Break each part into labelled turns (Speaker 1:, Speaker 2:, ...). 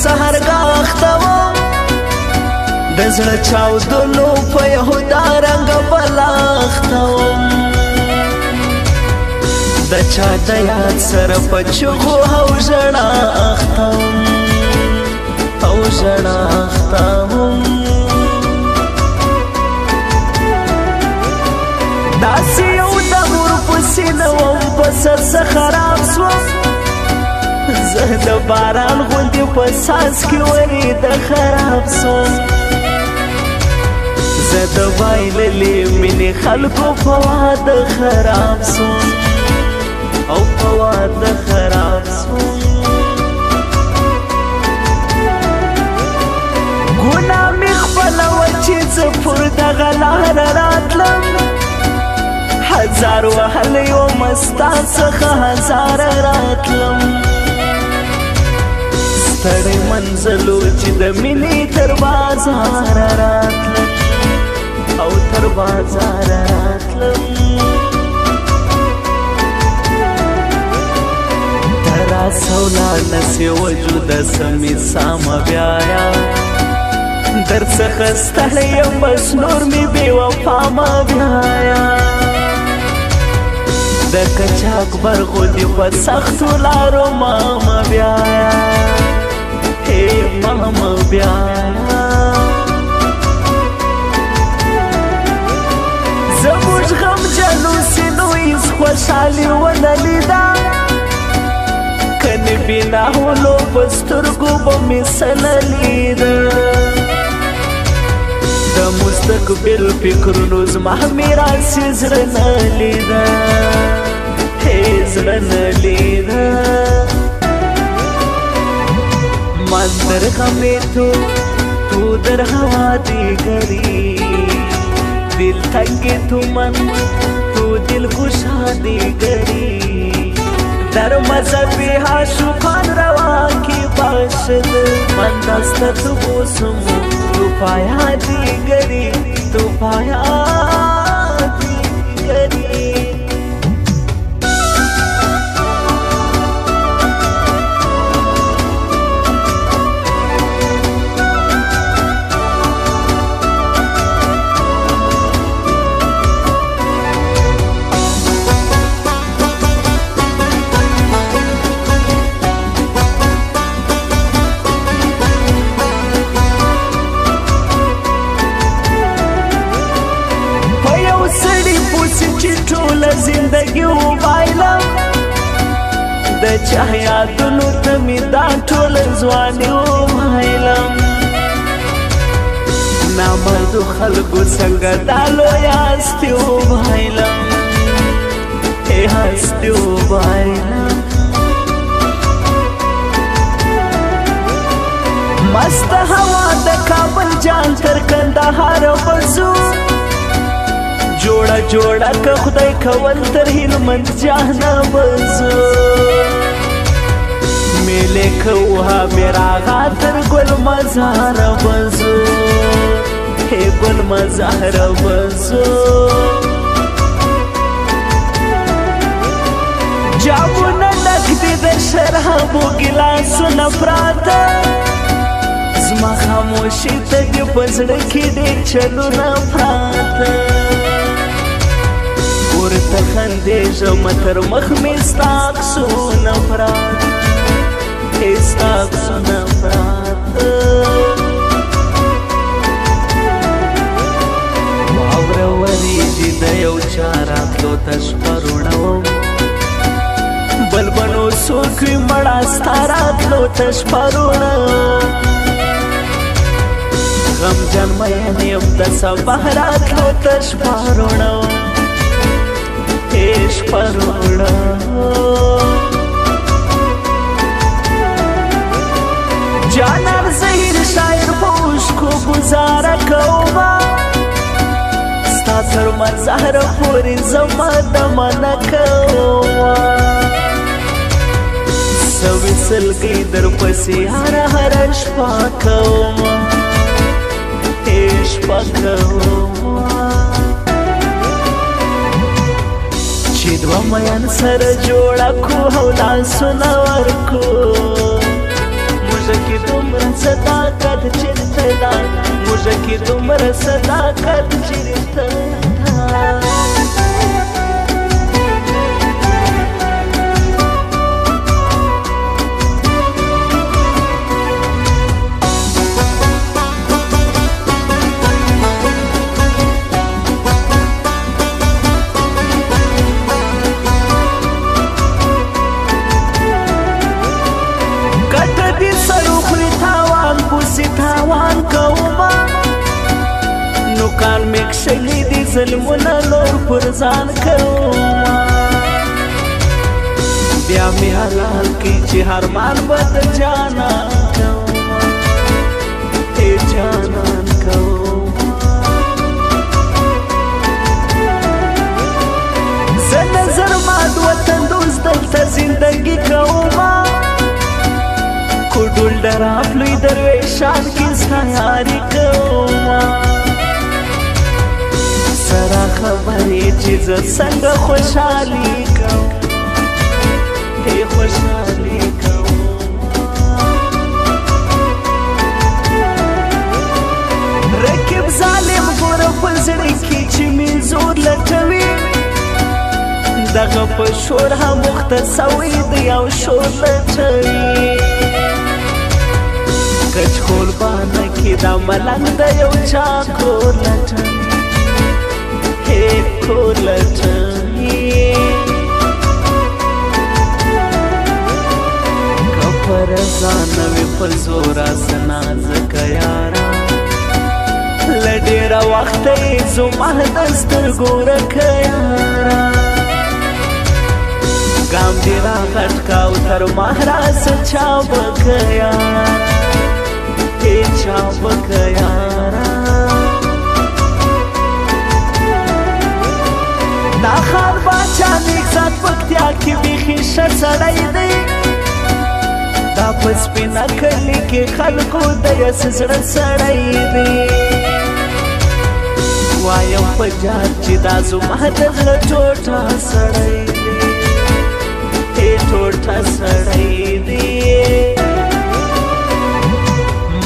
Speaker 1: سحرګاه ختوم د زړه چاودلو په یهودا رنګ بلاختوم د چا د یاد سره په چغو او ژړا اختوم او ژړا اختوم داسې یو دغور پسې نه وم په سر څه خراب سوم زه د باران غوندې په ساز کې ورېده خراب سوم زه د بایللې مینې خلکو په واده خراب سوم او په واده خراب سوم ګناه مې خپله وه چې زه پر دغه لاره راتلم هزار وهلی وم ستا څخه هزاره راتلم ستړی منزلو چې د مینې تر بازاره راتلم او تر بازاره راتلم سولا نسی وجود سمی ساما بیایا در څخه ستړی یم بس نور می بې وفا ما بیایا د کچاک برغوندې په سختو لارو ما مه بیایا هی ما مه بیایا زموږ غمجنو سینو هېڅ خوشحالي ونه لیده کنی بینا هولو بسترگو بمی سنلیده دا مستقبل فکرونو زما میراث زړه نلیده زړه نلیده من در غمی تو در هوا دیگری دل تنگی تو من تو دل گشا دیگری در مذهبی عاشقان روا کی باشد من دست تو بوسم تو پایا دیگری تو پایا دیگری زندگی وبایلم د چا یادونو ته مې دا ټوله ځواني وبایلم نامردو خلکو څنګه دا لویه هستي وبایلم هستي وبایلم مست هوا د کابل جان تر کندهار بزو جوړه جوړه که خدای کول تر هلمند جهنه بزو میلې کوها میراغا تر ګل مزاره بزو هی ګل مزاره بزو جامونه ډک دي د شرابو ګیلاسونه پراته زما خاموشي ته دې په زړه کې ډېر چلونه پراته ورته خندېږم تر مخ مې ستا عکسونه پراته ستا عکسونه پراته واوره وریږي د یو چا راتلو ته شپه روڼوم بل بنو څوک وي مړه ستا راتلو ته شپه روڼوم غمجن مین یم د سبا راتلو ته شپه روڼوم شپه روڼوم جانان زهیر شاعر په اوښکو ګزاره کومه ستا تر مزاره پورې زما دمه نه کومه سوي سلګۍ درپسې هره شپه کومه شپه کومه چې دوه میان سره جوړه کو او لاسونه ورکو موږ موږکی دومره صداقت چېرته ده موږکی دومره صداقت چېرته ده تاوان کوما نوکان میکشلی دی ظلمونه لور پر ځان کوما بیا می حلال کی چې هرمان بد جانان کوما ای جانان کوما زه نظر مات وطن دوست دلته زندگی کوما کوډول ډراف لوی درویشان کې ستا یاري کوما سره خبرې چې زه څنګه خوشحالي کوم هی خوشحالي کوم رقیب ظالم ګوره په زړه کې چې مې زور لټوي دغه په شور هم مختصوي دی او شور لټوي کچ خول باندې کې دا ملنګ د یو چا کور لټوي هی کور لټوي کفر ځان وی په زور اسنا زکه یارا لډیر وخت یې زما د سترګو رکه یارا ګام دی را غټ کاو تر مهراس چا بکه یارا چا بکه یارا دا خان باچا نیک ذات پکتیا کی بیخی ښه سړی دی دا په سپینه کلي کې خلکو د یس زړه سړی دی وایم په جار چې دا زما د زړه ټوټه سړی دی ای ټوټه سړی دی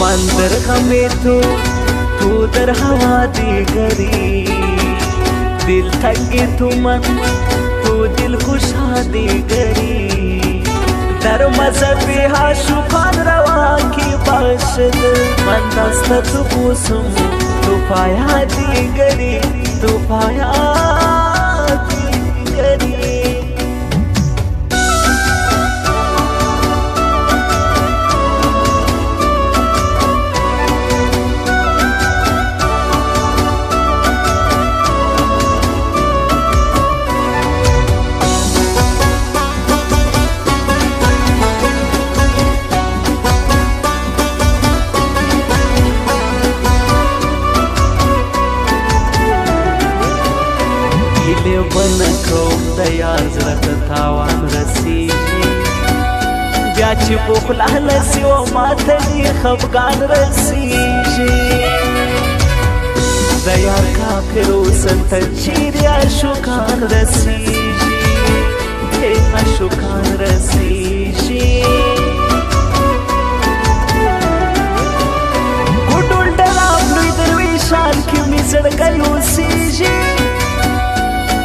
Speaker 1: من در غمی تو در هوا دیگری دل تنگی تو من تو دل خوشا دیگری در مذهبی ها شکان روا کی باشد من دست تو بوسم تو پایا دیگری تو پایا دیگری بنکوم د یار زړه ته تاوان رسیږي بیا چې بخله لسي و ماته دې خفګان رسیږي د یار کافر اوسن ته چیرې عاشقان رسیږي ای عاشقان رسیږي ګوډول ډرام لوی درویشان کې مې زړګی اوسیږي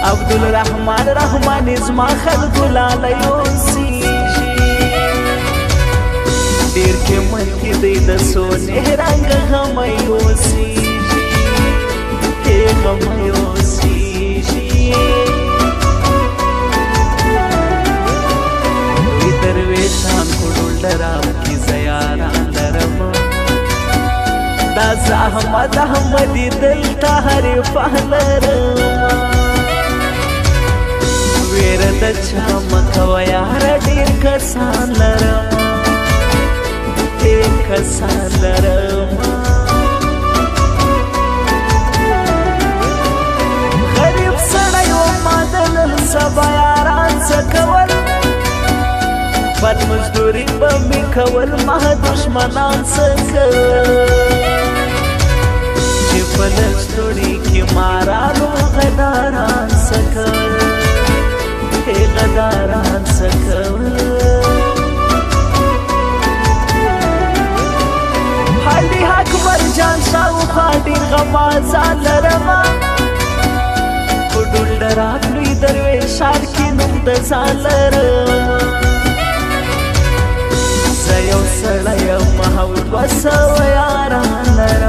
Speaker 1: عبدالرحمن رحمان زما خلکو لاله یوسیږي ډېر قیمت کې دی د سونې رنګ غم یوسیږي ای غم یوسیږي وی درویشان کوډول ډرام کې زه یاران لرم دا زحمت احمدي دلته حریفه لرم ویر د چا مکوه یاره ډېر کسان لرم ډېر کسان لرم غریب سړی وما د نن سبا یاران څه کول بد مزدوري به مې کول ما دښمنان څه کول چې په لستوڼي کې مارانو غداران څه کول غداران څه کول تقاضا لرما په ډولډرات لوی درویشان کې نوم د ځان لرما زه یو سړی یم او دوه سوه یاران لرم